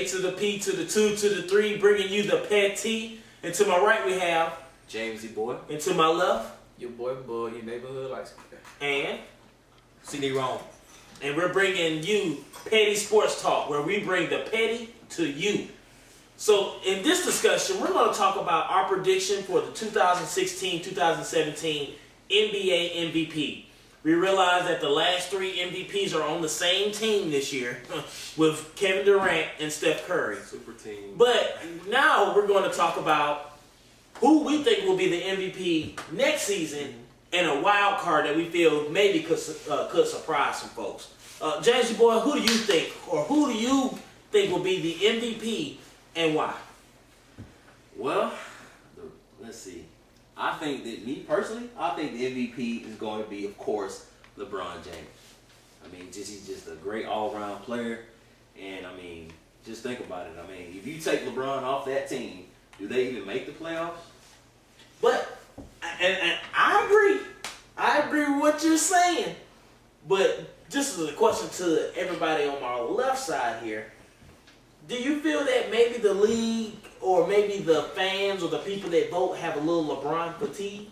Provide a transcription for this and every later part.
to the P to the 2 to the 3, bringing you the Petty. And to my right we have Jamesy boy. And to my left, your boy, your neighborhood likes and CD Rome. And we're bringing you Petty Sports Talk, where we bring the petty to you. So in this discussion, we're going to talk about our prediction for the 2016-2017 NBA MVP. We realize that the last 3 MVPs are on the same team this year with Kevin Durant and Steph Curry. Super team. But now we're going to talk about who we think will be the MVP next season and a wild card that we feel maybe could surprise some folks. James, boy, who do you think will be the MVP and why? Well, let's see. I think that the MVP is going to be, of course, LeBron James. I mean, he's just a great all-around player, and I mean, just think about it. I mean, if you take LeBron off that team, do they even make the playoffs? But and I agree with what you're saying. But this is a question to everybody on my left side here. Do you feel that maybe the league or maybe the fans or the people that vote have a little LeBron fatigue?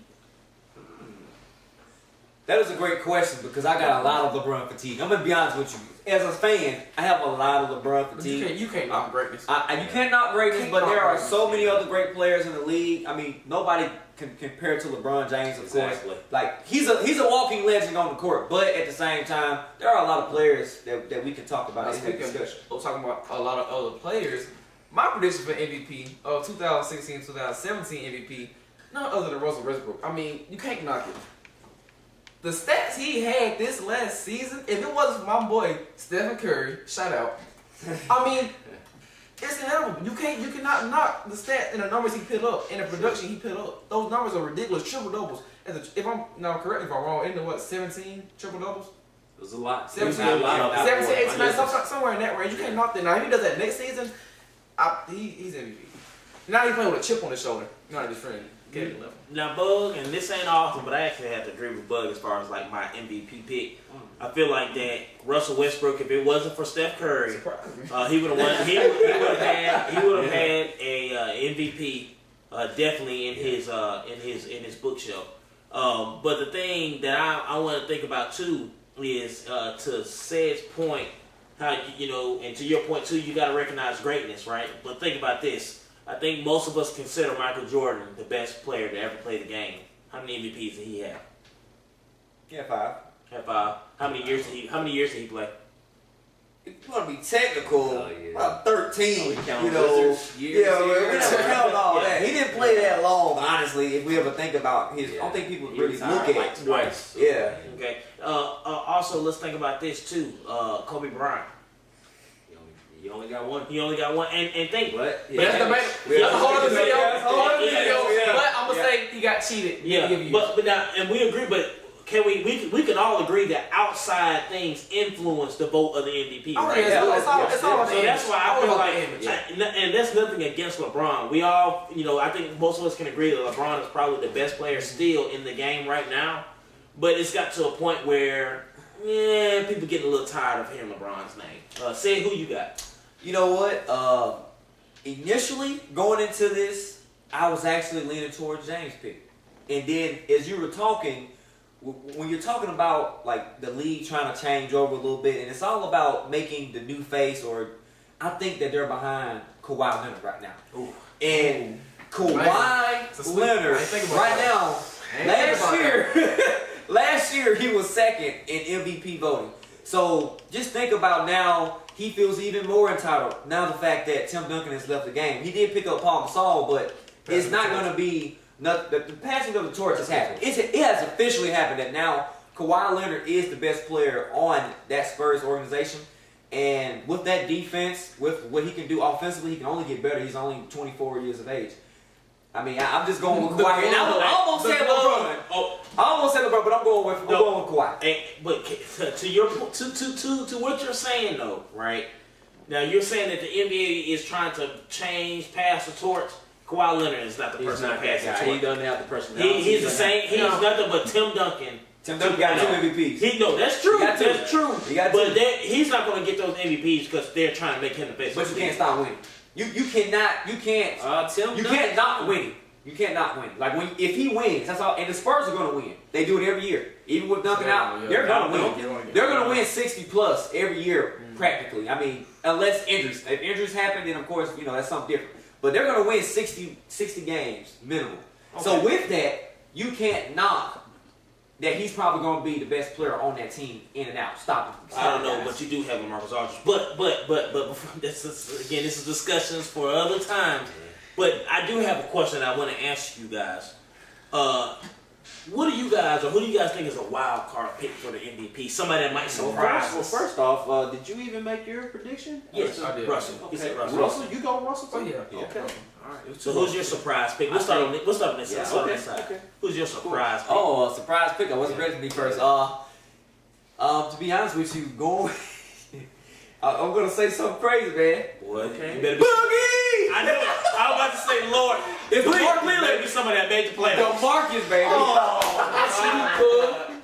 That is a great question because I got a lot of LeBron fatigue. I'm going to be honest with you. As a fan, I have a lot of LeBron fatigue. You can't knock greatness. You can't knock greatness, but there are so many other great players in the league. I mean, nobody can compare to LeBron James, of course. Like, he's a walking legend on the court, but at the same time, there are a lot of players that we can talk about in this discussion. We're talking about a lot of other players. My prediction for MVP of 2016-2017 MVP, none other than Russell Westbrook. I mean, you can't knock it. The stats he had this last season, if it wasn't for my boy Stephen Curry, shout out. I mean, it's inevitable. You cannot knock the stats and the numbers he put up and the production he put up. Those numbers are ridiculous. Triple doubles. If I'm now correct, if I'm wrong, isn't it 17 triple doubles? It was a lot. 17, 18, 19, somewhere in that range. You can't knock that. Now if he does that next season, he's MVP. Now he's playing with a chip on his shoulder. Not his friend. Now, Bug, and this ain't awesome, but I actually have to agree with Bug as far as like my MVP pick. I feel like that Russell Westbrook, if it wasn't for Steph Curry, he would have won. He would have had a MVP definitely in his bookshelf. But the thing that I want to think about too is to Ced's point, how and to your point too, you got to recognize greatness, right? But think about this. I think most of us consider Michael Jordan the best player to ever play the game. How many MVPs did he have? Yeah, 5. Had 5. How many years did he play? If you want to be technical, about 13. We don't count all that. He didn't play that long, honestly. If we ever think about his, I don't think people really look at it twice. Yeah. Okay. Also, let's think about this too. Kobe Bryant. You only got one. He only got one, and think. But that's the main. Hold on the video. But I'm gonna say he got cheated. Yeah. But now, and we agree. But can we can all agree that outside things influence the vote of the MVP, right? It's all so that's why I feel like, and that's nothing against LeBron. We all, I think most of us can agree that LeBron is probably the best player still in the game right now. But it's got to a point where, people getting a little tired of hearing LeBron's name. Say who you got. You know what? Initially, going into this, I was actually leaning towards James' pick. And then, as you were talking, when you're talking about like the league trying to change over a little bit, and it's all about making the new face, or I think that they're behind Kawhi Leonard right now. Ooh. And Kawhi Leonard right now, last year he was second in MVP voting. So just think about now, he feels even more entitled. Now the fact that Tim Duncan has left the game. He did pick up Paul Gasol, but it's not going to be, the passing of the torch has happened. It has officially happened that now Kawhi Leonard is the best player on that Spurs organization. And with that defense, with what he can do offensively, he can only get better. He's only 24 years of age. I mean, I'm just going with Kawhi. And I almost said LeBron. I almost said LeBron, but I'm going with Kawhi. But to your to what you're saying though, right? Now you're saying that the NBA is trying to pass the torch. Kawhi Leonard is not the person to pass the torch. He doesn't have the personality. He's the same. He's nothing but Tim Duncan Tim Duncan got 2 MVPs. That's true. He got 2. That's true. He got But 2. he's not going to get those MVPs because they're trying to make him the best. But you can't stop winning. You can't not win. You can't not win. Like if he wins, that's all. And the Spurs are going to win. They do it every year. Even with Duncan out, they're going to win. They're going to win 60 plus every year practically. I mean, unless injuries. If injuries happen, then of course that's something different. But they're going to win 60 games minimum. Okay. So with that, you can't knock that he's probably going to be the best player on that team in and out. Stop him. I don't know, but you do have LaMarcus Aldridge. But this is discussions for other times. But I do have a question I want to ask you guys. What do you guys, or who do you guys think is a wild card pick for the MVP? Somebody that might surprise us. First off, did you even make your prediction? Yes, I did. Russell. He Okay. said Russell. Russell, you go Russell too? Oh, yeah. Okay. All right. So who's your surprise pick? We'll start on this side. Let's start on this side. Okay. Who's your surprise pick? Oh, surprise pick. I wasn't ready to be first. To be honest with you, I'm gonna say something crazy, man. Boy, Okay. you better be. Boogie! I know. I was about to say, Lord, It's please, Mark better Lillard. be somebody that made the playoffs. DeMarcus, baby.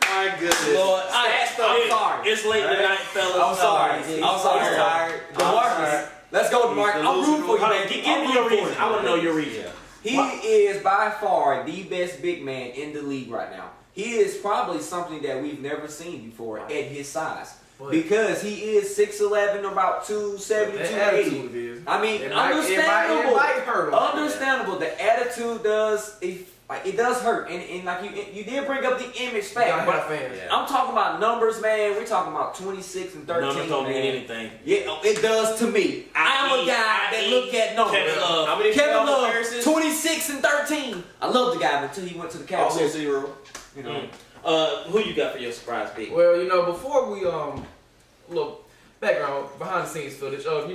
My goodness. Lord, I'm sorry. It's late tonight, fellas. I'm sorry. I'm sorry. I'm tired. DeMarcus. Let's go, DeMarcus. I'm rooting for you, Hold on, man. give me your reason. I want to know your reason. He is by far the best big man in the league right now. He is probably something that we've never seen before at his size. Because he is 6'11", about 270, That 280. attitude is. I mean, It understandable. might hurt him. Understandable. The attitude does it does hurt, and like you did bring up the image You gotta fact, have but fans. I'm talking about numbers, man. We're talking about 26 and 13. Numbers don't mean man. anything. Yeah, it does to me. I'm a guy that look at numbers. Kevin Love. How many Kevin playoff Love, appearances? 26 and 13. I love the guy until he went to the Cavs. Also 0. You know. Who you got for your surprise pick? Well, before we look background behind the scenes footage of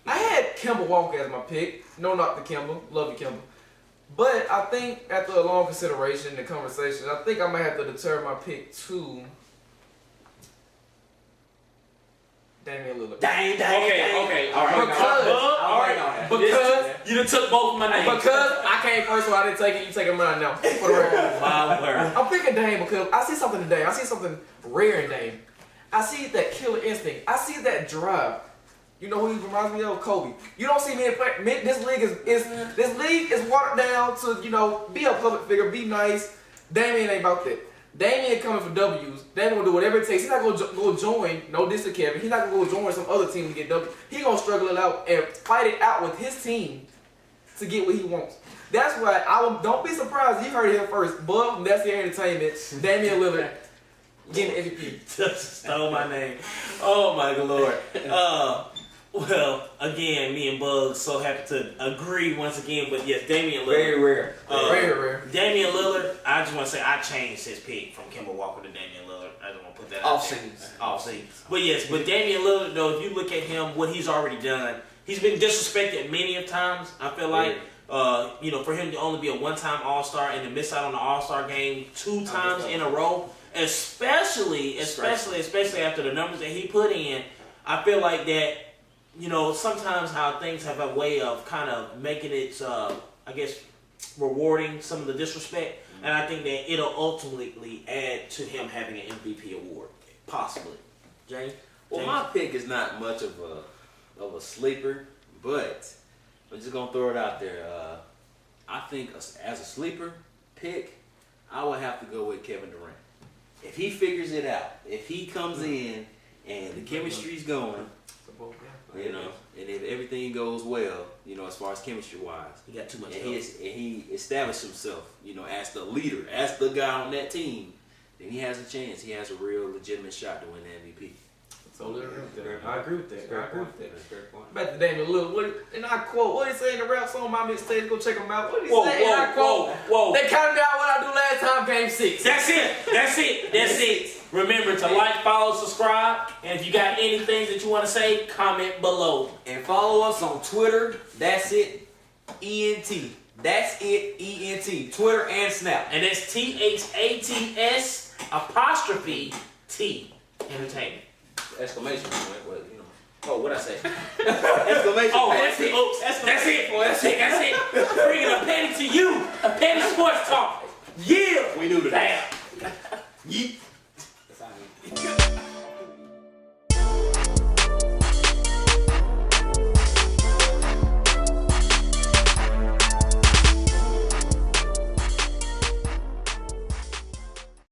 I had Kemba Walker as my pick. No, not the Kemba. Love you, Kemba. But I think after a long consideration and conversation, I think I might have to deter my pick to Damian Lillard. Dang. Okay, all right. Because- all right. Because You done took both of my names. because I came first, so I didn't take it. You taking mine now. For the record. My word. I'm picking Dame because I see something today. I see something rare in Dame. I see that killer instinct. I see that drive. You know who he reminds me of? Kobe. You don't see many play. This league is watered down to be a public figure, be nice. Damian ain't about that. Damian coming for W's. Damian gonna do whatever it takes. He's not gonna go join. No diss to Kevin. He's not gonna go join some other team to get W. He gonna struggle it out and fight it out with his team to get what he wants. That's why don't be surprised. You heard it here first. Bud from That's the Entertainment. Damian Lillard getting the MVP. Just stole my name. Oh my Lord. Well, again, me and Bugs so happy to agree once again, but yes, Damian Lillard. Very rare. Very rare. Damian Lillard, I just want to say I changed his pick from Kemba Walker to Damian Lillard. I just want to put that out Off there. scenes. Off scenes. But yes, but Damian Lillard, though, if you look at him, what he's already done, he's been disrespected many of times. I feel like, for him to only be a one-time All-Star and to miss out on the All-Star game 2 times in a row, especially after the numbers that he put in, I feel like that. Sometimes how things have a way of kind of making it, rewarding some of the disrespect. And I think that it'll ultimately add to him having an MVP award, possibly. James? Well, my pick is not much of a sleeper, but I'm just gonna throw it out there. I think as a sleeper pick, I would have to go with Kevin Durant. If he figures it out, if he comes in and the chemistry's going, and if everything goes well, as far as chemistry wise, He got too much and help. he established himself, as the leader, as the guy on that team, then he has a chance. He has a real legitimate shot to win the MVP. Totally agree with that. I agree with that. I agree with that. That's a fair point. Back to Damian Lillard, and I quote, what he say in the rap song, my mixtape, go check him out. What did he Whoa, say? And I quote, whoa. they counted out what I do last time, game 6. That's it. Remember to like, follow, subscribe, and if you got anything that you want to say, comment below. And follow us on Twitter. That's it. ENT. That's it. ENT. Twitter and Snap. And that's THATS''T Entertainment. Exclamation point, but Oh, what'd I say? exclamation Oh, point. that's it. Oops, that's it. Bringing a petty to you. Petty sports talk. Yeah. We knew that. Damn.